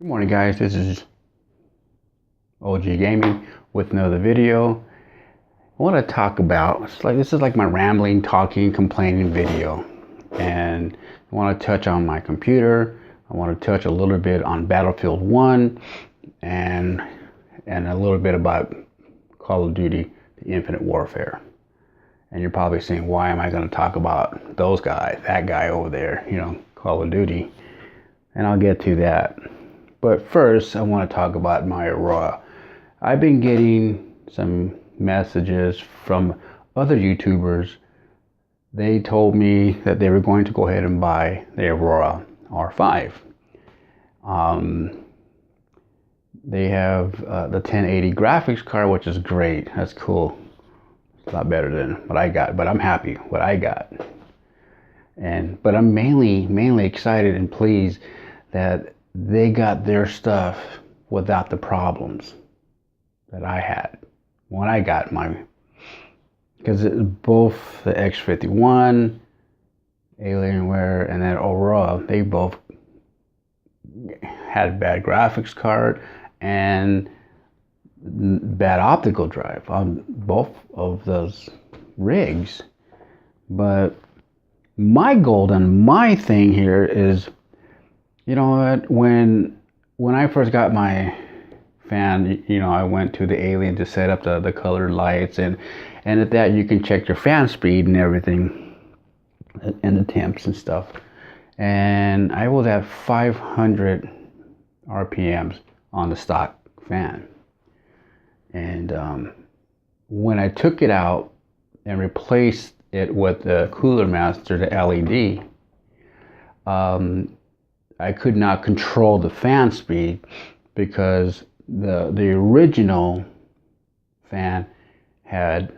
Good morning, guys. This is OG Gaming with another video. I want to talk about, this is like my rambling, talking, complaining video, and I want to touch on my computer. I want to touch a little bit on Battlefield 1 and a little bit about Call of Duty: The Infinite Warfare. And you're probably saying, why am I going to talk about those guys, that guy over there, Call of Duty? And I'll get to that. But first, I want to talk about my Aurora. I've been getting some messages from other YouTubers. They told me that they were going to go ahead and buy the Aurora R5. They have the 1080 graphics card, which is great. That's cool. It's a lot better than what I got, but I'm happy what I got. But I'm mainly excited and pleased that they got their stuff without the problems that I had when I got mine. Because both the X51, Alienware, and then Aurora, they both had bad graphics card and bad optical drive on both of those rigs. But my goal and my thing here is, you know what, when I first got my fan, I went to the Alien to set up the colored lights, and at that you can check your fan speed and everything and the temps and stuff. And I was at 500 RPMs on the stock fan. And when I took it out and replaced it with the Cooler Master, the LED, I could not control the fan speed because the original fan had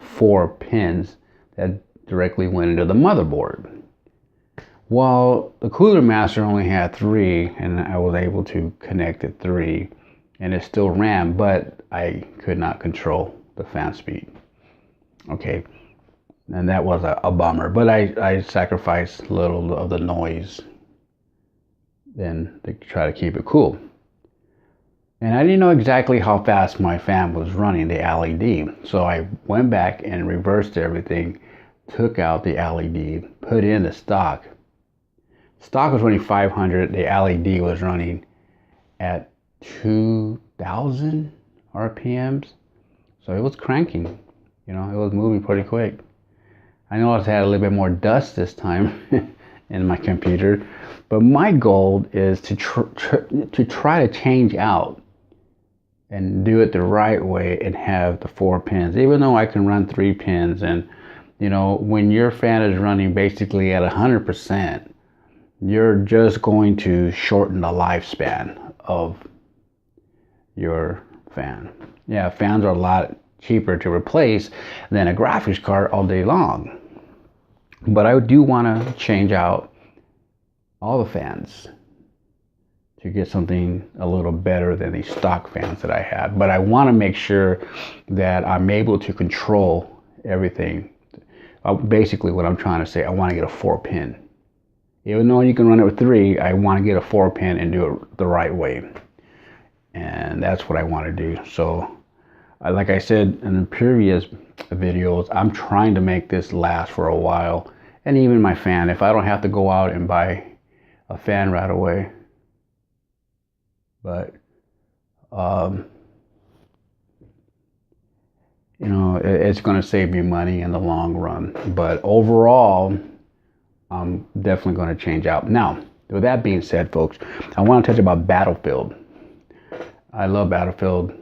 4 pins that directly went into the motherboard, while the Cooler Master only had 3, and I was able to connect at 3, and it still ran, but I could not control the fan speed. Okay. And that was a bummer, but I sacrificed a little of the noise then to try to keep it cool. And I didn't know exactly how fast my fan was running, the LED. So I went back and reversed everything, took out the LED, put in the stock. Stock was running 500, the LED was running at 2,000 RPMs. So it was cranking, it was moving pretty quick. I noticed I had a little bit more dust this time in my computer, but my goal is to try to change out and do it the right way and have the 4 pins, even though I can run 3 pins. And when your fan is running basically at 100%, you're just going to shorten the lifespan of your fan. Yeah, fans are a lot cheaper to replace than a graphics card all day long. But I do want to change out all the fans to get something a little better than the stock fans that I had. But I want to make sure that I'm able to control everything. Basically what I'm trying to say, I want to get a 4 pin. Even though you can run it with 3, I want to get a 4 pin and do it the right way. And that's what I want to do. So like I said in the previous videos, I'm trying to make this last for a while. And even my fan, if I don't have to go out and buy a fan right away. But, it's going to save me money in the long run. But overall, I'm definitely going to change out. Now, with that being said, folks, I want to touch about Battlefield. I love Battlefield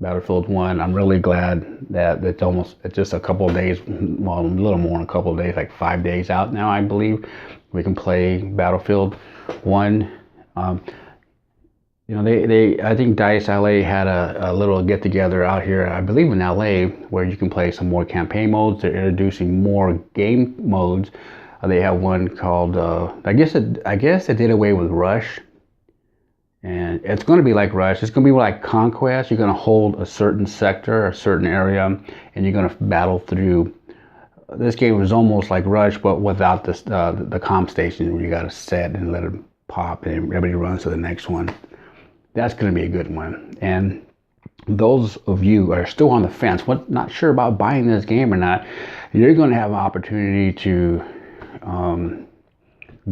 1. I'm really glad that it's just a couple of days, well, a little more than a couple of days, like 5 days out now, I believe. We can play Battlefield 1. I think DICE LA had a little get together out here, I believe in LA, where you can play some more campaign modes. They're introducing more game modes. They have one called, I guess it did away with Rush. And it's going to be like Rush. It's going to be like Conquest. You're going to hold a certain sector, a certain area, and you're going to battle through. This game was almost like Rush, but without the comm station where you got to set and let it pop and everybody runs to the next one. That's going to be a good one. And those of you who are still on the fence, not sure about buying this game or not, you're going to have an opportunity to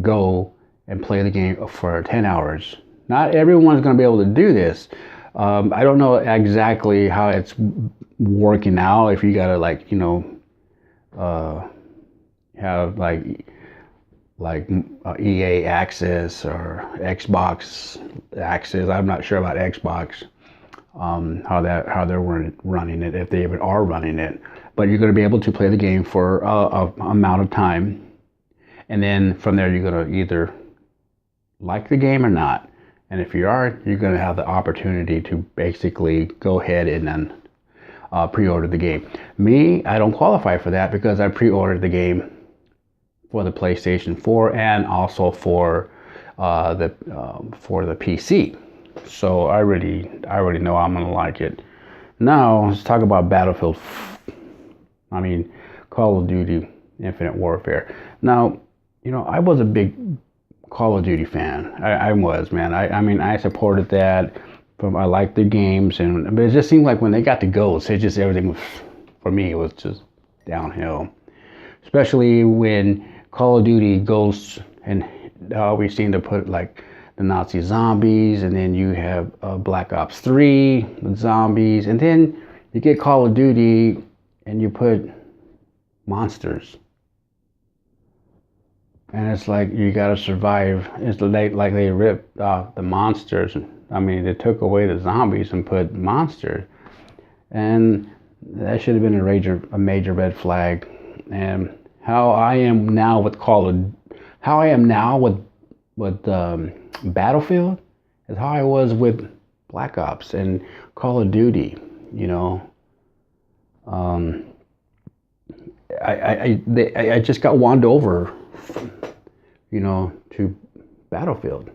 go and play the game for 10 hours. Not everyone's going to be able to do this. I don't know exactly how it's working now. If you got to have like EA access or Xbox access. I'm not sure about Xbox, how they're running it, if they even are running it. But you're going to be able to play the game for a amount of time, and then from there you're going to either like the game or not. And if you are, you're going to have the opportunity to basically go ahead and then pre-order the game. Me, I don't qualify for that because I pre-ordered the game for the PlayStation 4 and also for the PC. So I already know I'm gonna like it. Now let's talk about Call of Duty Infinite Warfare. Now, I was a big Call of Duty fan. I was, man. I supported that. I liked the games, but it just seemed like when they got to Ghosts, everything was, for me, it was just downhill. Especially when Call of Duty Ghosts, and we seem to put like the Nazi zombies, and then you have Black Ops 3 with zombies, and then you get Call of Duty and you put monsters. And it's like you gotta survive. It's like they ripped off the monsters. They took away the zombies and put monsters. And that should have been a major red flag. And how I am now with Battlefield is how I was with Black Ops and Call of Duty. I just got won over, to Battlefield.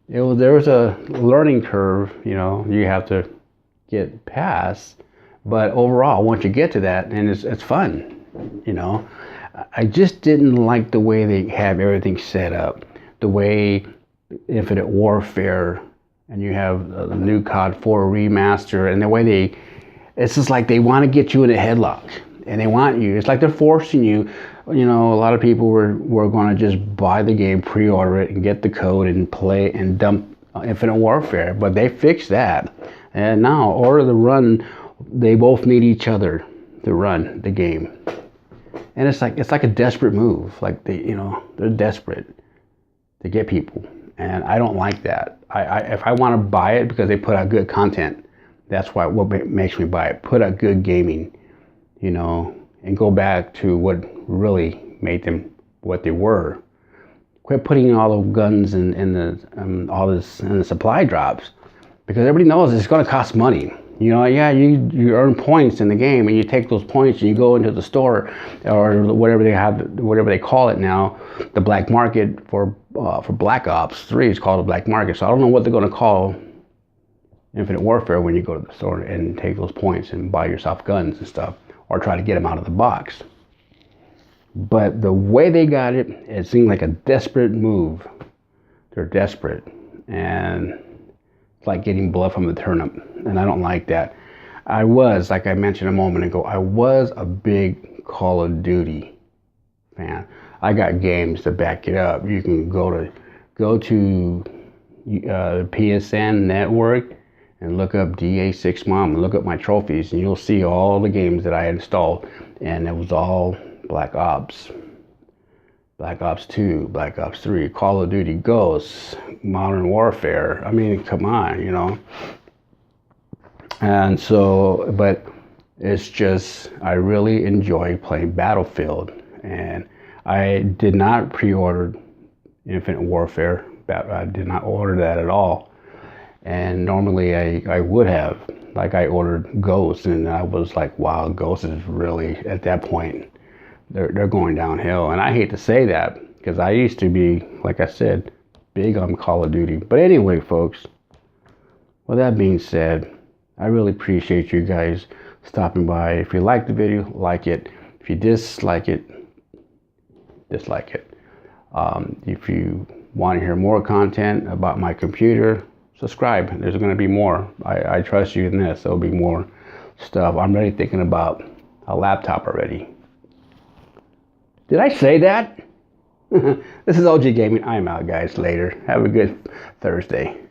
There was a learning curve, you have to get past. But overall, once you get to that, and it's fun, I just didn't like the way they have everything set up, the way Infinite Warfare, and you have the new COD 4 remaster, and the way it's just like they want to get you in a headlock, and they want you. It's like they're forcing you. A lot of people were going to just buy the game, pre-order it, and get the code and play and dump Infinite Warfare, but they fixed that, and now Order the Run, they both need each other to run the game. And it's like a desperate move. Like they're desperate to get people, and I don't like that. If I want to buy it because they put out good content, that's what makes me buy it. Put out good gaming, and go back to what really made them what they were. Quit putting all the guns in the supply drops, because everybody knows it's going to cost money. You earn points in the game, and you take those points and you go into the store or whatever they call it now, the black market for Black Ops 3 is called the black market. So I don't know what they're going to call Infinite Warfare when you go to the store and take those points and buy yourself guns and stuff, or try to get them out of the box. But the way they got it, it seemed like a desperate move. They're desperate, and it's like getting blood from the turnip, and I don't like that. I was, like I mentioned a moment ago, I was a big Call of Duty fan. I got games to back it up. You can go to PSN network and look up DA6 Mom and look up my trophies, and you'll see all the games that I installed, and it was all Black Ops. Black Ops 2, Black Ops 3, Call of Duty Ghosts, Modern Warfare. Come on, And so, but it's just, I really enjoy playing Battlefield. And I did not pre-order Infinite Warfare. I did not order that at all. And normally I would have. Like, I ordered Ghosts, and I was like, wow, Ghosts is really, at that point, they're going downhill. And I hate to say that, because I used to be, like I said, big on Call of Duty. But anyway, folks, with that being said, I really appreciate you guys stopping by. If you like the video, like it. If you dislike it, dislike it. If you want to hear more content about my computer, subscribe. There's going to be more. I trust you in this. There'll be more stuff. I'm already thinking about a laptop already. Did I say that? This is OG Gaming. I'm out, guys. Later. Have a good Thursday.